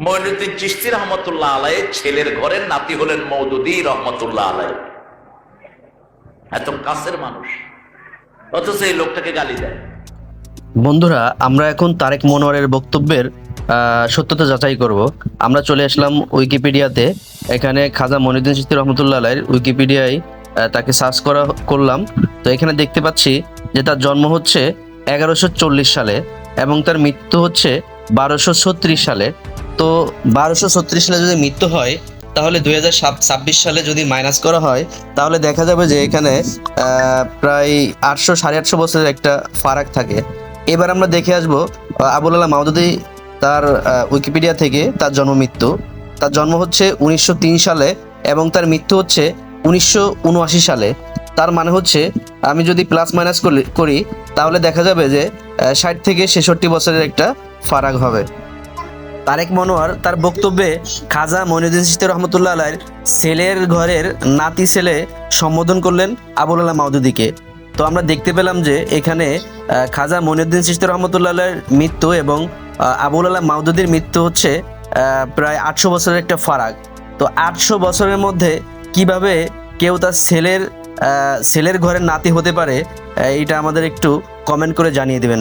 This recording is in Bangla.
মঈনুদ্দিন চিশতি রহমতুল্লাহ আলাই ছেলের ঘরের নাতি হলেন মওদুদী রহমতুল্লাহ আলাই। এত কাছের মানুষ, অথচ এই লোকটাকে গালি দেয়। বন্ধুরা, আমরা এখন তারেক মনোয়ারের বক্তব্যের সত্যতা যাচাই করব। আমরা চলে আসলাম উইকিপিডিয়াতে। এখানে খাজা মঈনুদ্দিন চিশতি রহমতুল্লাহ আলাইহির উইকিপিডিয়ায় তাকে সার্চ করলাম। তো এখানে দেখতে পাচ্ছি যে তার জন্ম হচ্ছে 1140 সালে এবং তার মৃত্যু হচ্ছে 1236 সালে। তো 1236 সালে যদি মৃত্যু হয়, তাহলে 2026 সালে যদি মাইনাস করা হয়, তাহলে দেখা যাবে যে এখানে প্রায় 800-850 বছরের একটা ফারাক থাকে। এবার আমরা দেখে আসবো আবুল আলা মাওদুদী তার উইকিপিডিয়া থেকে তার জন্ম মৃত্যু। তার জন্ম হচ্ছে 1903 সালে এবং তার মৃত্যু হচ্ছে 1979 সালে। তার মানে হচ্ছে আমি যদি প্লাস মাইনাস করি তাহলে দেখা যাবে যে 60 থেকে 66 বছরের একটা ফারাক হবে। তারেক মনোয়ার তার বক্তব্যে খাজা মঈনুদ্দিন চিশতি রহমতুল্লাহ আলাইহির ছেলের ঘরের নাতি ছেলে সম্বোধন করলেন আবুল আলা মাওদুদীকে। তো আমরা দেখতে পেলাম যে এখানে খাজা মঈনুদ্দিন চিশতি রহমতুল্লাহ আলাইহির মৃত্যু এবং আবুল আলা মাওদুদীর মৃত্যু হচ্ছে প্রায় 800 বছরের একটা ফারাক। তো 800 বছরের মধ্যে কিভাবে কেউ তার ছেলের ঘরের নাতি হতে পারে, এটা আমাদের একটু কমেন্ট করে জানিয়ে দেবেন।